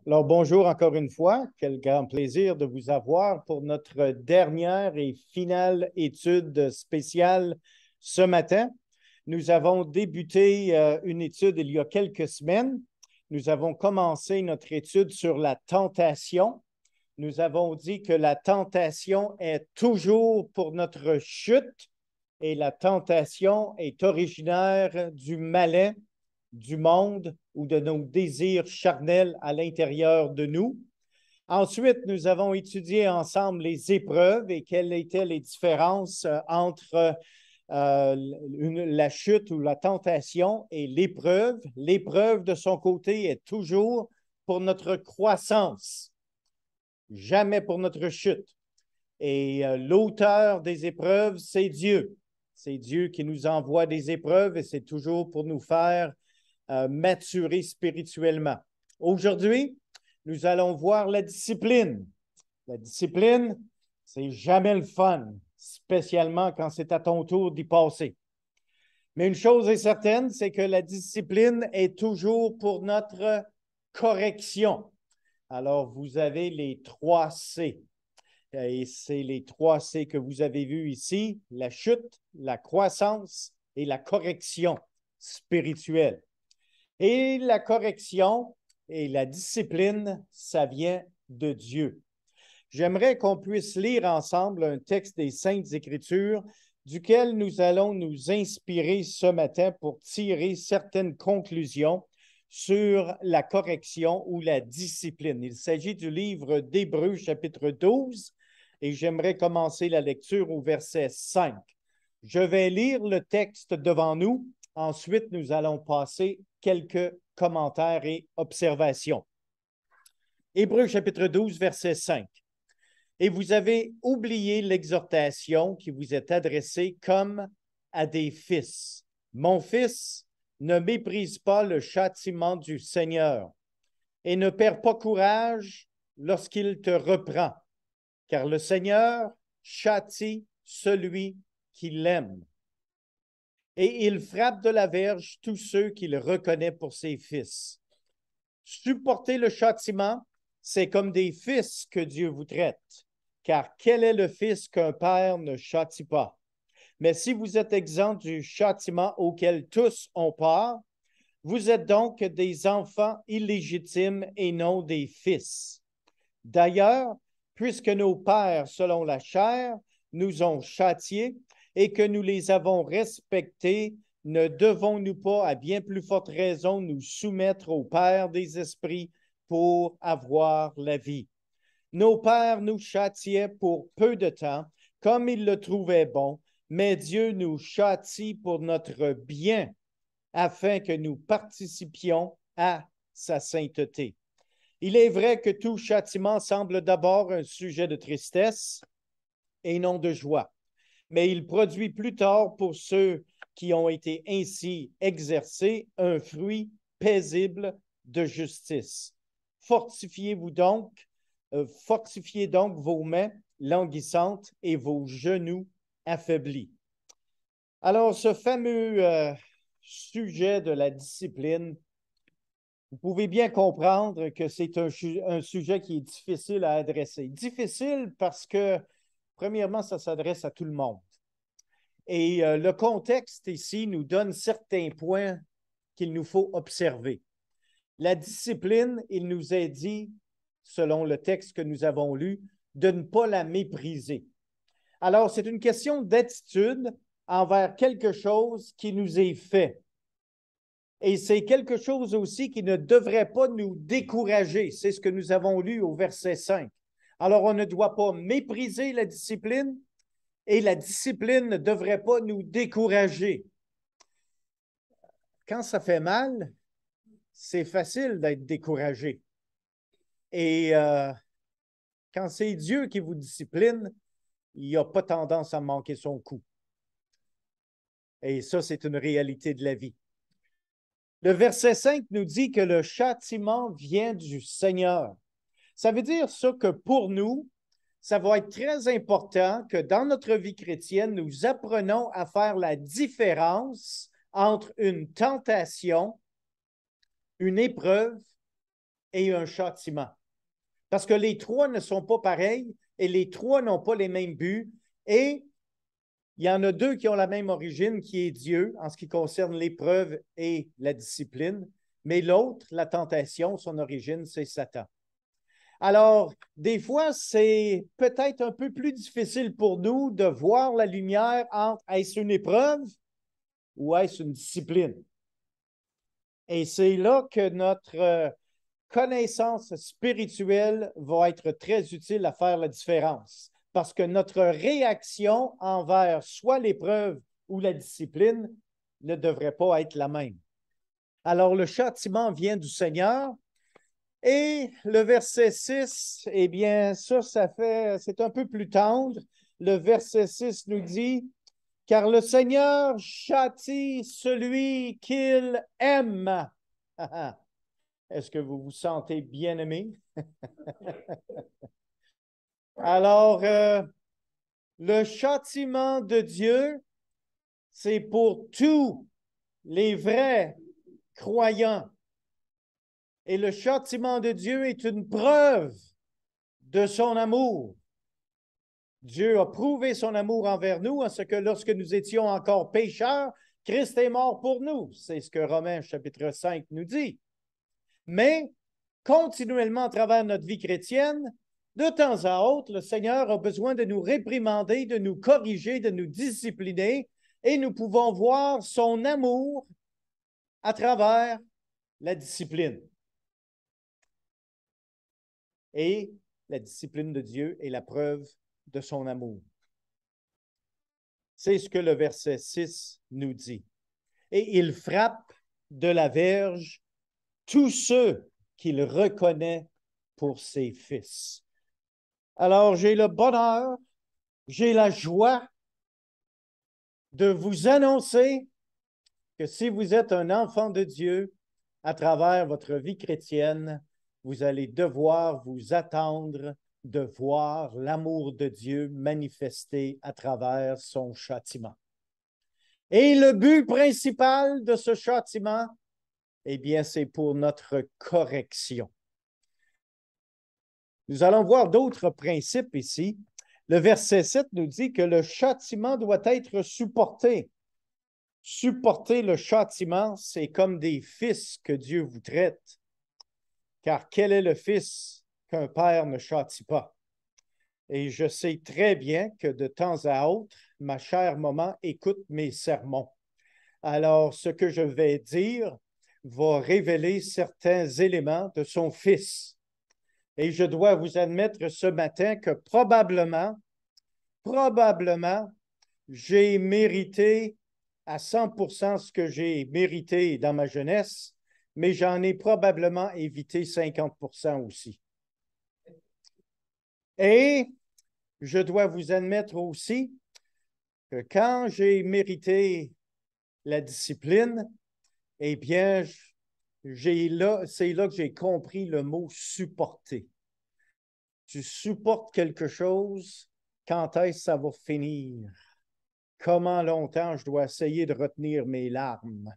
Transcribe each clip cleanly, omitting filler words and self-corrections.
Alors, bonjour encore une fois. Quel grand plaisir de vous avoir pour notre dernière et finale étude spéciale ce matin. Nous avons débuté une étude il y a quelques semaines. Nous avons commencé notre étude sur la tentation. Nous avons dit que la tentation est toujours pour notre chute et la tentation est originaire du malin, du monde ou de nos désirs charnels à l'intérieur de nous. Ensuite, nous avons étudié ensemble les épreuves et quelles étaient les différences entre la chute ou la tentation et l'épreuve. L'épreuve, de son côté, est toujours pour notre croissance, jamais pour notre chute. Et l'auteur des épreuves, c'est Dieu. C'est Dieu qui nous envoie des épreuves et c'est toujours pour nous faire maturer spirituellement. Aujourd'hui, nous allons voir la discipline. La discipline, c'est jamais le fun, spécialement quand c'est à ton tour d'y passer. Mais une chose est certaine, c'est que la discipline est toujours pour notre correction. Alors, vous avez les 3 C. Et c'est les 3 C que vous avez vus ici, la chute, la croissance et la correction spirituelle. Et la correction et la discipline, ça vient de Dieu. J'aimerais qu'on puisse lire ensemble un texte des Saintes Écritures duquel nous allons nous inspirer ce matin pour tirer certaines conclusions sur la correction ou la discipline. Il s'agit du livre d'Hébreux, chapitre 12, et j'aimerais commencer la lecture au verset 5. Je vais lire le texte devant nous. Ensuite, nous allons passer quelques commentaires et observations. Hébreux chapitre 12, verset 5. Et vous avez oublié l'exhortation qui vous est adressée comme à des fils. Mon fils, ne méprise pas le châtiment du Seigneur et ne perds pas courage lorsqu'il te reprend, car le Seigneur châtie celui qui l'aime. Et il frappe de la verge tous ceux qu'il reconnaît pour ses fils. Supporter le châtiment, c'est comme des fils que Dieu vous traite, car quel est le fils qu'un père ne châtie pas? Mais si vous êtes exempt du châtiment auquel tous ont part, vous êtes donc des enfants illégitimes et non des fils. D'ailleurs, puisque nos pères, selon la chair, nous ont châtiés, et que nous les avons respectés, ne devons-nous pas, à bien plus forte raison, nous soumettre au Père des esprits pour avoir la vie? Nos pères nous châtiaient pour peu de temps, comme ils le trouvaient bon, mais Dieu nous châtie pour notre bien, afin que nous participions à sa sainteté. Il est vrai que tout châtiment semble d'abord un sujet de tristesse et non de joie, mais il produit plus tard pour ceux qui ont été ainsi exercés un fruit paisible de justice. Fortifiez donc vos mains languissantes et vos genoux affaiblis. Alors, ce fameux sujet de la discipline, vous pouvez bien comprendre que c'est un sujet qui est difficile à adresser. Difficile parce que, premièrement, ça s'adresse à tout le monde. Et le contexte ici nous donne certains points qu'il nous faut observer. La discipline, il nous est dit, selon le texte que nous avons lu, de ne pas la mépriser. Alors, c'est une question d'attitude envers quelque chose qui nous est fait. Et c'est quelque chose aussi qui ne devrait pas nous décourager. C'est ce que nous avons lu au verset 5. Alors, on ne doit pas mépriser la discipline et la discipline ne devrait pas nous décourager. Quand ça fait mal, c'est facile d'être découragé. Et quand c'est Dieu qui vous discipline, il n'a pas tendance à manquer son coup. Et ça, c'est une réalité de la vie. Le verset 5 nous dit que le châtiment vient du Seigneur. Ça veut dire ça que pour nous, ça va être très important que dans notre vie chrétienne, nous apprenons à faire la différence entre une tentation une épreuve et un châtiment. Parce que les trois ne sont pas pareils et les trois n'ont pas les mêmes buts. Et il y en a deux qui ont la même origine, qui est Dieu, en ce qui concerne l'épreuve et la discipline. Mais l'autre, la tentation, son origine, c'est Satan. Alors, des fois, c'est peut-être un peu plus difficile pour nous de voir la lumière entre est-ce une épreuve ou est-ce une discipline. Et c'est là que notre connaissance spirituelle va être très utile à faire la différence. Parce que notre réaction envers soit l'épreuve ou la discipline ne devrait pas être la même. Alors, le châtiment vient du Seigneur. Et le verset 6, eh bien, c'est un peu plus tendre. Le verset 6 nous dit, car le Seigneur châtie celui qu'il aime. Est-ce que vous vous sentez bien aimé? Alors, le châtiment de Dieu, c'est pour tous les vrais croyants. Et le châtiment de Dieu est une preuve de son amour. Dieu a prouvé son amour envers nous en ce que lorsque nous étions encore pécheurs, Christ est mort pour nous. C'est ce que Romains chapitre 5 nous dit. Mais continuellement à travers notre vie chrétienne, de temps à autre, le Seigneur a besoin de nous réprimander, de nous corriger, de nous discipliner, et nous pouvons voir son amour à travers la discipline. Et la discipline de Dieu est la preuve de son amour. C'est ce que le verset 6 nous dit. Et il frappe de la verge tous ceux qu'il reconnaît pour ses fils. Alors, j'ai le bonheur, j'ai la joie de vous annoncer que si vous êtes un enfant de Dieu, à travers votre vie chrétienne, vous allez devoir vous attendre de voir l'amour de Dieu manifesté à travers son châtiment. Et le but principal de ce châtiment, eh bien, c'est pour notre correction. Nous allons voir d'autres principes ici. Le verset 7 nous dit que le châtiment doit être supporté. Supporter le châtiment, c'est comme des fils que Dieu vous traite. Car quel est le fils qu'un père ne châtie pas? Et je sais très bien que de temps à autre, ma chère maman écoute mes sermons. Alors, ce que je vais dire va révéler certains éléments de son fils. Et je dois vous admettre ce matin que probablement, j'ai mérité à 100% ce que j'ai mérité dans ma jeunesse, mais j'en ai probablement évité 50% aussi. Et je dois vous admettre aussi que quand j'ai mérité la discipline, eh bien, c'est là que j'ai compris le mot supporter. Tu supportes quelque chose, quand est-ce que ça va finir? Comment longtemps je dois essayer de retenir mes larmes?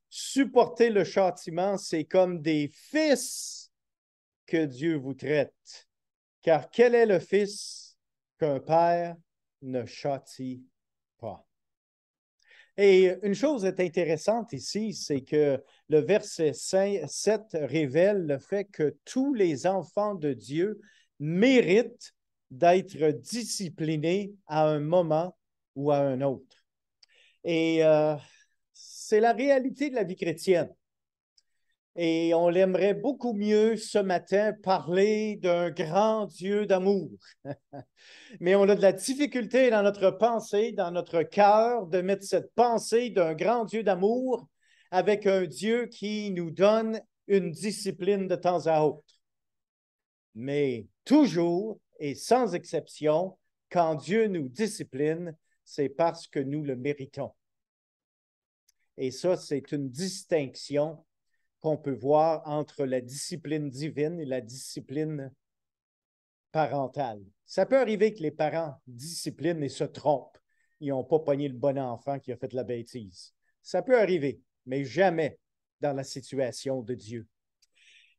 Supporter le châtiment, c'est comme des fils que Dieu vous traite. Car quel est le fils qu'un père ne châtie pas? Et une chose est intéressante ici, c'est que le verset 7 révèle le fait que tous les enfants de Dieu méritent d'être disciplinés à un moment ou à un autre. Et c'est la réalité de la vie chrétienne. Et on aimerait beaucoup mieux ce matin parler d'un grand Dieu d'amour. Mais on a de la difficulté dans notre pensée, dans notre cœur, de mettre cette pensée d'un grand Dieu d'amour avec un Dieu qui nous donne une discipline de temps à autre. Mais toujours et sans exception, quand Dieu nous discipline, c'est parce que nous le méritons. Et ça, c'est une distinction qu'on peut voir entre la discipline divine et la discipline parentale. Ça peut arriver que les parents disciplinent et se trompent. Ils n'ont pas pogné le bon enfant qui a fait la bêtise. Ça peut arriver, mais jamais dans la situation de Dieu.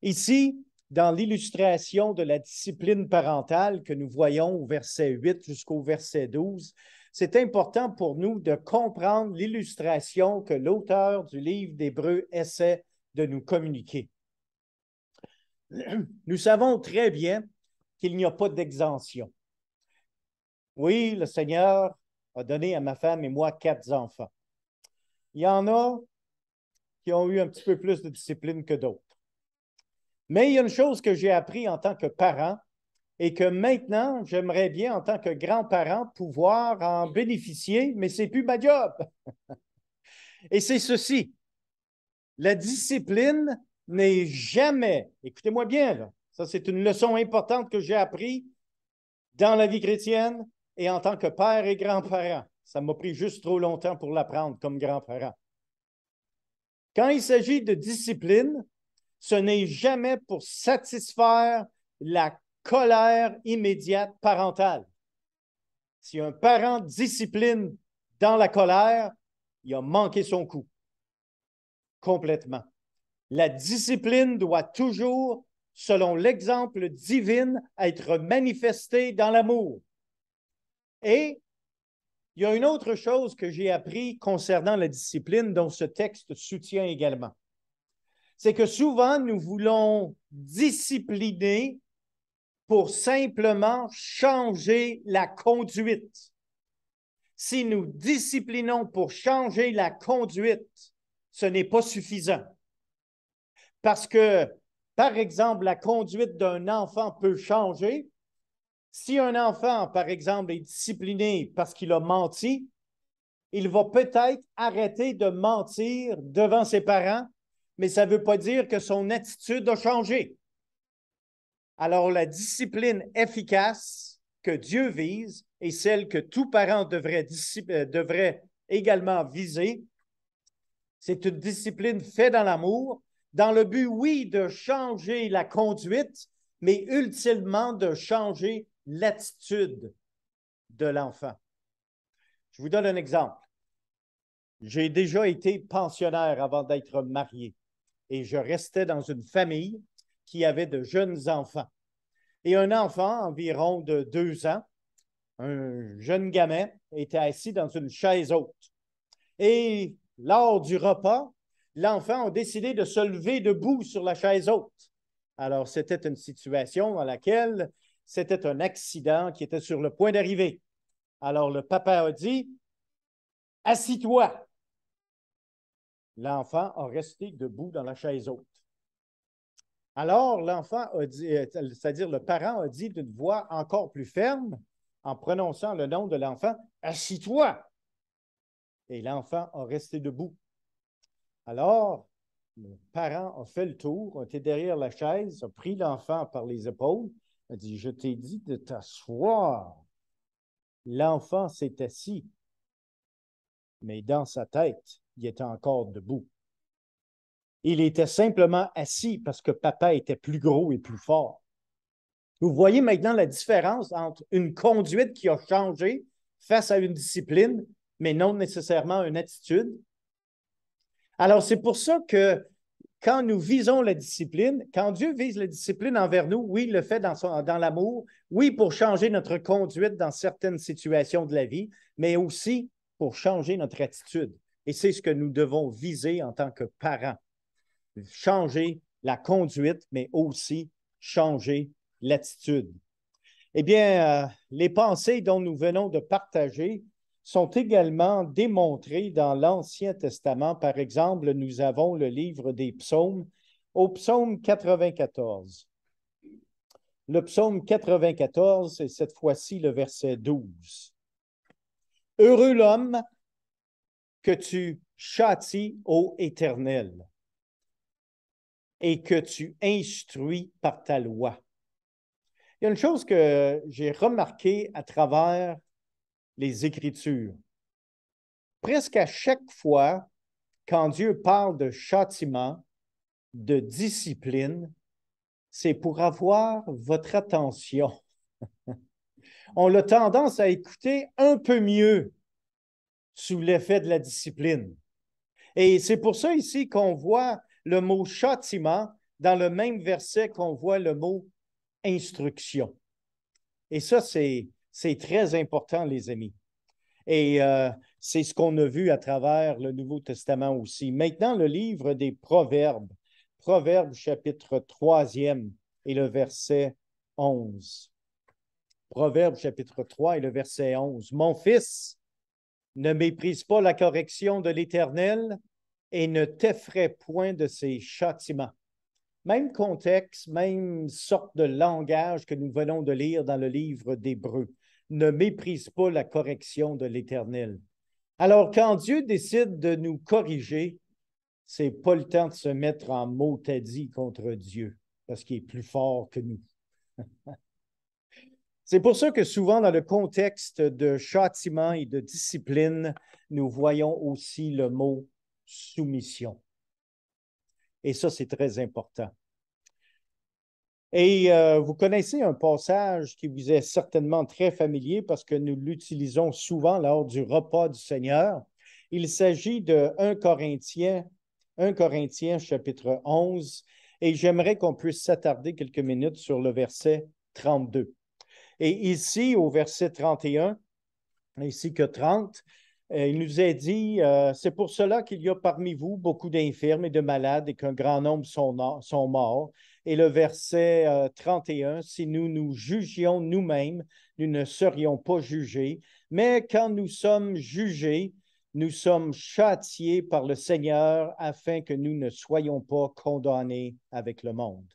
Ici, dans l'illustration de la discipline parentale que nous voyons au verset 8 jusqu'au verset 12, c'est important pour nous de comprendre l'illustration que l'auteur du livre d'Hébreux essaie de nous communiquer. Nous savons très bien qu'il n'y a pas d'exemption. Oui, le Seigneur a donné à ma femme et moi 4 enfants. Il y en a qui ont eu un petit peu plus de discipline que d'autres. Mais il y a une chose que j'ai appris en tant que parent et que maintenant, j'aimerais bien, en tant que grand-parent, pouvoir en bénéficier, mais ce n'est plus ma job. Et c'est ceci. La discipline n'est jamais, écoutez-moi bien, là, ça c'est une leçon importante que j'ai appris dans la vie chrétienne et en tant que père et grand-parent. Ça m'a pris juste trop longtemps pour l'apprendre comme grand-parent. Quand il s'agit de discipline, ce n'est jamais pour satisfaire la colère immédiate parentale. Si un parent discipline dans la colère, il a manqué son coup. Complètement. La discipline doit toujours, selon l'exemple divin, être manifestée dans l'amour. Et il y a une autre chose que j'ai appris concernant la discipline dont ce texte soutient également. C'est que souvent, nous voulons discipliner pour simplement changer la conduite. Si nous disciplinons pour changer la conduite, ce n'est pas suffisant. Parce que, par exemple, la conduite d'un enfant peut changer. Si un enfant, par exemple, est discipliné parce qu'il a menti, il va peut-être arrêter de mentir devant ses parents, mais ça ne veut pas dire que son attitude a changé. Alors, la discipline efficace que Dieu vise et celle que tout parent devrait également viser, c'est une discipline faite dans l'amour, dans le but, oui, de changer la conduite, mais ultimement de changer l'attitude de l'enfant. Je vous donne un exemple. J'ai déjà été pensionnaire avant d'être marié et je restais dans une famille qui avait de jeunes enfants. Et un enfant, environ de 2 ans, un jeune gamin, était assis dans une chaise haute. Et lors du repas, l'enfant a décidé de se lever debout sur la chaise haute. Alors, c'était une situation dans laquelle c'était un accident qui était sur le point d'arriver. Alors, le papa a dit, « Assis-toi ». L'enfant a resté debout dans la chaise haute. Alors, l'enfant a dit, c'est-à-dire le parent a dit d'une voix encore plus ferme, en prononçant le nom de l'enfant, « Assis-toi ». Et l'enfant a resté debout. Alors, le parent a fait le tour, a été derrière la chaise, a pris l'enfant par les épaules, a dit, « Je t'ai dit de t'asseoir ». L'enfant s'est assis, mais dans sa tête, il était encore debout. Il était simplement assis parce que papa était plus gros et plus fort. Vous voyez maintenant la différence entre une conduite qui a changé face à une discipline, mais non nécessairement une attitude. Alors, c'est pour ça que quand nous visons la discipline, quand Dieu vise la discipline envers nous, oui, il le fait dans l'amour, oui, pour changer notre conduite dans certaines situations de la vie, mais aussi pour changer notre attitude. Et c'est ce que nous devons viser en tant que parents. Changer la conduite, mais aussi changer l'attitude. Eh bien, les pensées dont nous venons de partager sont également démontrées dans l'Ancien Testament. Par exemple, nous avons le livre des psaumes au psaume 94. Le psaume 94, c'est cette fois-ci le verset 12. « Heureux l'homme que tu châties, ô Éternel, et que tu instruis par ta loi. » Il y a une chose que j'ai remarquée à travers les Écritures. Presque à chaque fois, quand Dieu parle de châtiment, de discipline, c'est pour avoir votre attention. On a tendance à écouter un peu mieux sous l'effet de la discipline. Et c'est pour ça ici qu'on voit le mot châtiment dans le même verset qu'on voit le mot instruction. Et ça, c'est très important, les amis. Et c'est ce qu'on a vu à travers le Nouveau Testament aussi. Maintenant, le livre des Proverbes. Proverbes, chapitre 3e et le verset 11. Proverbes, chapitre 3 et le verset 11. Mon fils, ne méprise pas la correction de l'Éternel et ne t'effraie point de ses châtiments. Même contexte, même sorte de langage que nous venons de lire dans le livre d'Hébreux. Ne méprise pas la correction de l'Éternel. Alors, quand Dieu décide de nous corriger, ce n'est pas le temps de se mettre en mot-à-dit contre Dieu, parce qu'il est plus fort que nous. C'est pour ça que souvent, dans le contexte de châtiment et de discipline, nous voyons aussi le mot soumission. Et ça, c'est très important. Et vous connaissez un passage qui vous est certainement très familier parce que nous l'utilisons souvent lors du repas du Seigneur. Il s'agit de 1 Corinthiens chapitre 11, et j'aimerais qu'on puisse s'attarder quelques minutes sur le verset 32. Et ici, au verset 31, ainsi que 30, il nous est dit, c'est pour cela qu'il y a parmi vous beaucoup d'infirmes et de malades et qu'un grand nombre sont morts. Et le verset 31, si nous nous jugions nous-mêmes, nous ne serions pas jugés. Mais quand nous sommes jugés, nous sommes châtiés par le Seigneur afin que nous ne soyons pas condamnés avec le monde.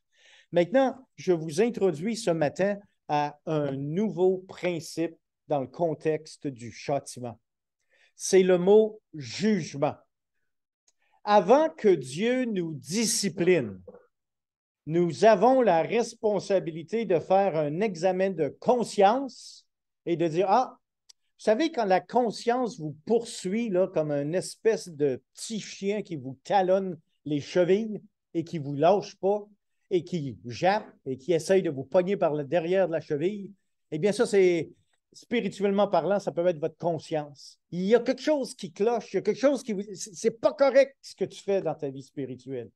Maintenant, je vous introduis ce matin à un nouveau principe dans le contexte du châtiment. C'est le mot jugement. Avant que Dieu nous discipline, nous avons la responsabilité de faire un examen de conscience et de dire, ah, vous savez, quand la conscience vous poursuit là, comme une espèce de petit chien qui vous talonne les chevilles et qui ne vous lâche pas et qui jappe et qui essaye de vous pogner par le derrière de la cheville, eh bien ça, c'est spirituellement parlant, ça peut être votre conscience. Il y a quelque chose qui cloche, il y a quelque chose qui vous... C'est pas correct ce que tu fais dans ta vie spirituelle.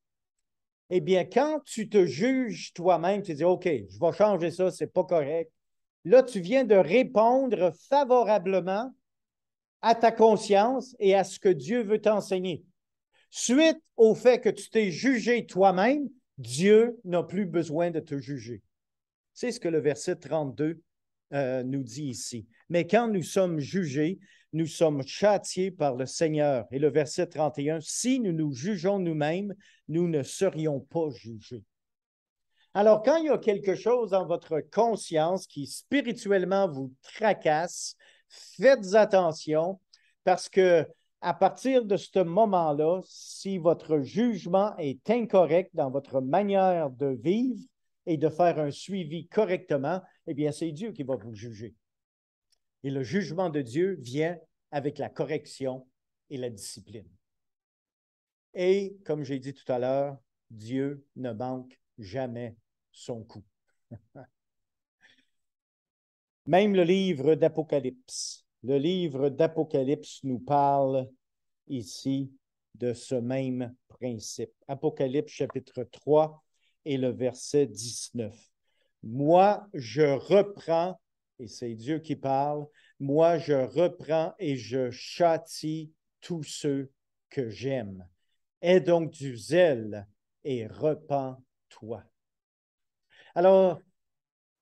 Eh bien, quand tu te juges toi-même, tu dis, OK, je vais changer ça, c'est pas correct. Là, tu viens de répondre favorablement à ta conscience et à ce que Dieu veut t'enseigner. Suite au fait que tu t'es jugé toi-même, Dieu n'a plus besoin de te juger. C'est ce que le verset 32 nous dit ici. Mais quand nous sommes jugés, nous sommes châtiés par le Seigneur. Et le verset 31, si nous nous jugeons nous-mêmes, nous ne serions pas jugés. Alors, quand il y a quelque chose dans votre conscience qui spirituellement vous tracasse, faites attention parce que à partir de ce moment-là, si votre jugement est incorrect dans votre manière de vivre et de faire un suivi correctement, eh bien, c'est Dieu qui va vous juger. Et le jugement de Dieu vient avec la correction et la discipline. Et, comme j'ai dit tout à l'heure, Dieu ne manque jamais son coup. Même le livre d'Apocalypse. Le livre d'Apocalypse nous parle ici de ce même principe. Apocalypse chapitre 3 et le verset 19. Moi, je reprends, et c'est Dieu qui parle, moi, je reprends et je châtie tous ceux que j'aime. Aie donc du zèle et repens-toi. Alors,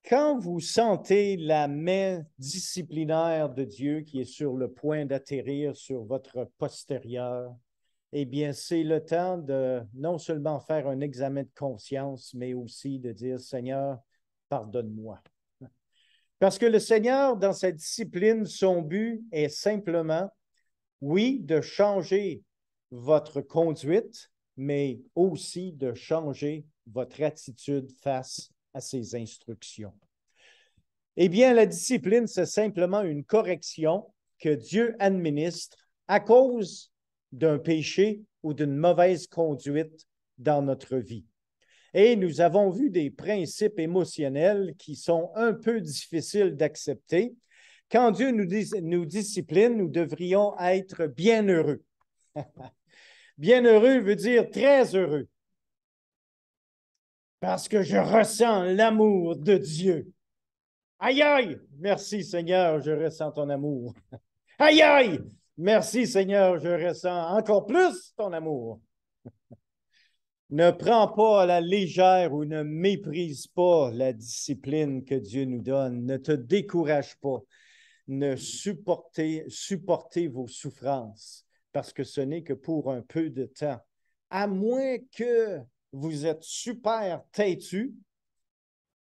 quand vous sentez la main disciplinaire de Dieu qui est sur le point d'atterrir sur votre postérieur, eh bien, c'est le temps de non seulement faire un examen de conscience, mais aussi de dire, Seigneur, pardonne-moi. Parce que le Seigneur, dans sa discipline, son but est simplement, oui, de changer votre conduite, mais aussi de changer votre attitude face à ses instructions. Eh bien, la discipline, c'est simplement une correction que Dieu administre à cause d'un péché ou d'une mauvaise conduite dans notre vie. Et nous avons vu des principes émotionnels qui sont un peu difficiles d'accepter. Quand Dieu nous discipline, nous devrions être bien heureux. Bien heureux veut dire très heureux. parce que je ressens l'amour de Dieu. Aïe, aïe! Merci Seigneur, je ressens ton amour. Aïe, aïe! Merci Seigneur, je ressens encore plus ton amour. Ne prends pas à la légère ou ne méprise pas la discipline que Dieu nous donne. Ne te décourage pas. Ne supportez vos souffrances parce que ce n'est que pour un peu de temps. À moins que vous êtes super têtu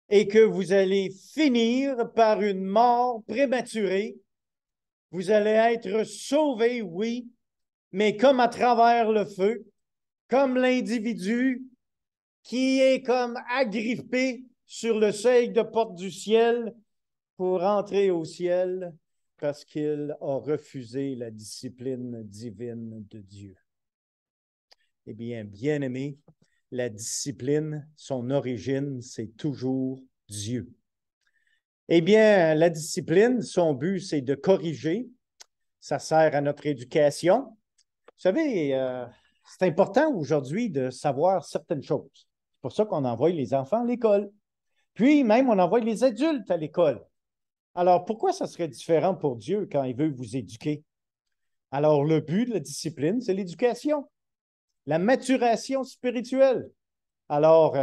et que vous allez finir par une mort prématurée. Vous allez être sauvés, oui, mais comme à travers le feu, comme l'individu qui est comme agrippé sur le seuil de porte du ciel pour entrer au ciel parce qu'il a refusé la discipline divine de Dieu. Eh bien, bien-aimé, la discipline, son origine, c'est toujours Dieu. Eh bien, la discipline, son but, c'est de corriger. Ça sert à notre éducation. Vous savez, c'est important aujourd'hui de savoir certaines choses. C'est pour ça qu'on envoie les enfants à l'école. Puis même, on envoie les adultes à l'école. Alors, pourquoi ça serait différent pour Dieu quand il veut vous éduquer? Alors, le but de la discipline, c'est l'éducation, la maturation spirituelle. Alors,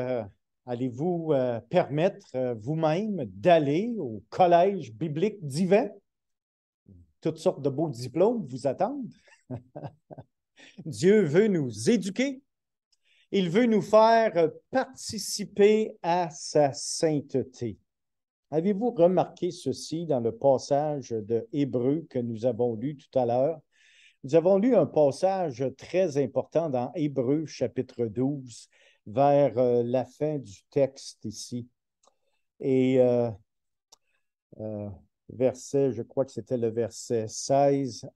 allez-vous permettre vous-même d'aller au collège biblique divin? Toutes sortes de beaux diplômes vous attendent. Dieu veut nous éduquer. Il veut nous faire participer à sa sainteté. Avez-vous remarqué ceci dans le passage de Hébreux que nous avons lu tout à l'heure? Nous avons lu un passage très important dans Hébreux chapitre 12 vers la fin du texte ici. Et verset, je crois que c'était le verset 16.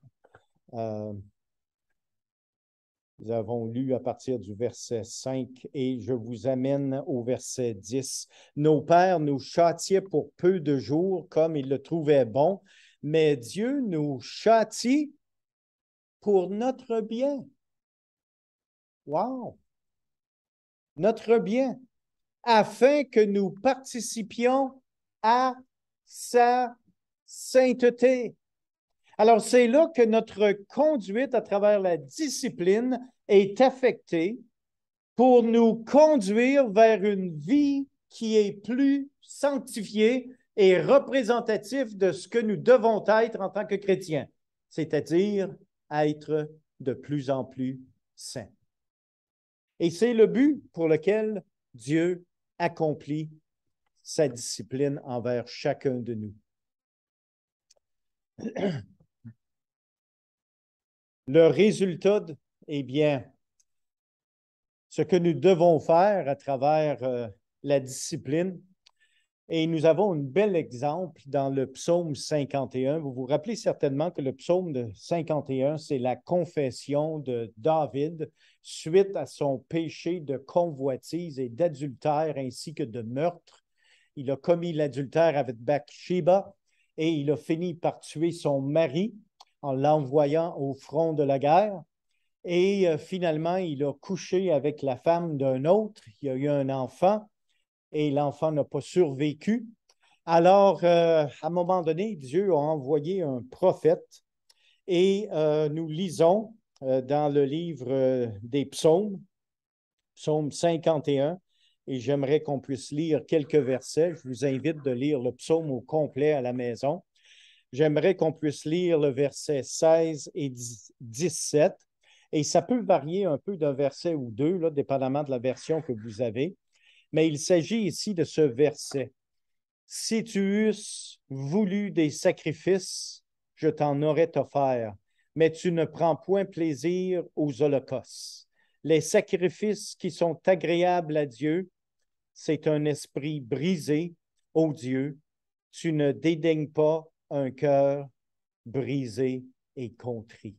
Nous avons lu à partir du verset 5 et je vous amène au verset 10. Nos pères nous châtiaient pour peu de jours comme ils le trouvaient bon, mais Dieu nous châtie pour notre bien. Wow! Notre bien, afin que nous participions à sa sainteté. Alors, c'est là que notre conduite à travers la discipline est affectée pour nous conduire vers une vie qui est plus sanctifiée et représentative de ce que nous devons être en tant que chrétiens, c'est-à-dire être de plus en plus saints. Et c'est le but pour lequel Dieu accomplit sa discipline envers chacun de nous. Le résultat, eh bien, ce que nous devons faire à travers la discipline, et nous avons un bel exemple dans le psaume 51. Vous vous rappelez certainement que le psaume de 51, c'est la confession de David suite à son péché de convoitise et d'adultère ainsi que de meurtre. Il a commis l'adultère avec Bathsheba et il a fini par tuer son mari en l'envoyant au front de la guerre. Et finalement, il a couché avec la femme d'un autre. Il a eu un enfant et l'enfant n'a pas survécu. Alors, à un moment donné, Dieu a envoyé un prophète et nous lisons dans le livre des psaumes, psaume 51, et j'aimerais qu'on puisse lire quelques versets. Je vous invite de lire le psaume au complet à la maison. J'aimerais qu'on puisse lire le verset 16 et 17, et ça peut varier un peu d'un verset ou deux, là, dépendamment de la version que vous avez. Mais il s'agit ici de ce verset. Si tu eusses voulu des sacrifices, je t'en aurais offert, mais tu ne prends point plaisir aux holocaustes. Les sacrifices qui sont agréables à Dieu, c'est un esprit brisé, ô Dieu. Tu ne dédaignes pas un cœur brisé et contrit.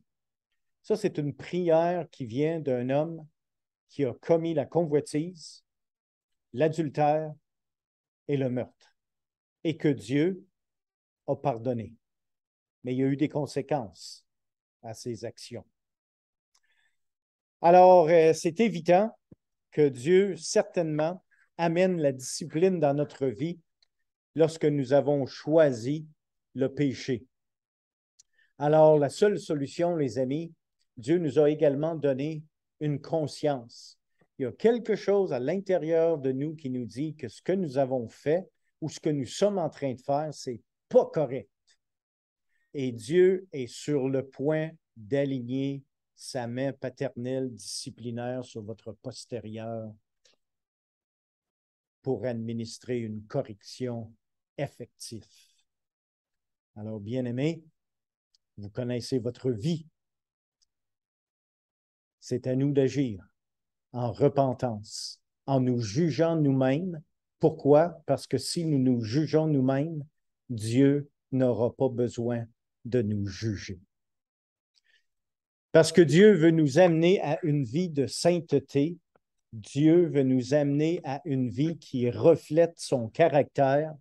Ça, c'est une prière qui vient d'un homme qui a commis la convoitise, l'adultère et le meurtre, et que Dieu a pardonné. Mais il y a eu des conséquences à ses actions. Alors, c'est évident que Dieu, certainement, amène la discipline dans notre vie lorsque nous avons choisi le péché. Alors, la seule solution, les amis, Dieu nous a également donné une conscience. Il y a quelque chose à l'intérieur de nous qui nous dit que ce que nous avons fait ou ce que nous sommes en train de faire, c'est pas correct. Et Dieu est sur le point d'aligner sa main paternelle disciplinaire sur votre postérieur pour administrer une correction effective. Alors, bien-aimés, vous connaissez votre vie. C'est à nous d'agir en repentance, en nous jugeant nous-mêmes. Pourquoi? Parce que si nous nous jugeons nous-mêmes, Dieu n'aura pas besoin de nous juger. Parce que Dieu veut nous amener à une vie de sainteté. Dieu veut nous amener à une vie qui reflète son caractère.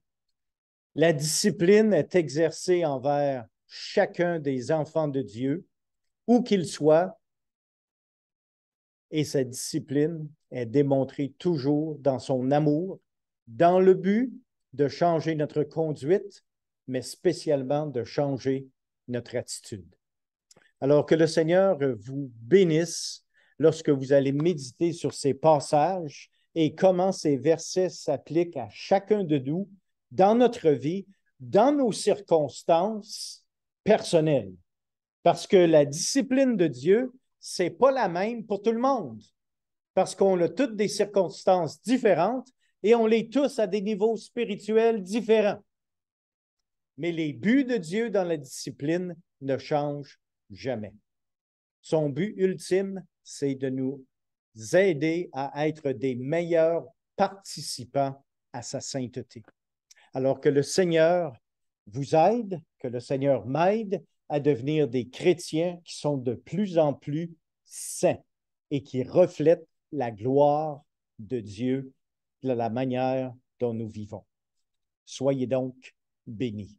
La discipline est exercée envers chacun des enfants de Dieu, où qu'ils soient, et sa discipline est démontrée toujours dans son amour, dans le but de changer notre conduite, mais spécialement de changer notre attitude. Alors que le Seigneur vous bénisse lorsque vous allez méditer sur ces passages et comment ces versets s'appliquent à chacun de nous dans notre vie, dans nos circonstances personnelles. Parce que la discipline de Dieu, ce n'est pas la même pour tout le monde. Parce qu'on a toutes des circonstances différentes et on les tous à des niveaux spirituels différents. Mais les buts de Dieu dans la discipline ne changent jamais. Son but ultime, c'est de nous aider à être des meilleurs participants à sa sainteté. Alors que le Seigneur vous aide, que le Seigneur m'aide à devenir des chrétiens qui sont de plus en plus saints et qui reflètent la gloire de Dieu de la manière dont nous vivons. Soyez donc bénis.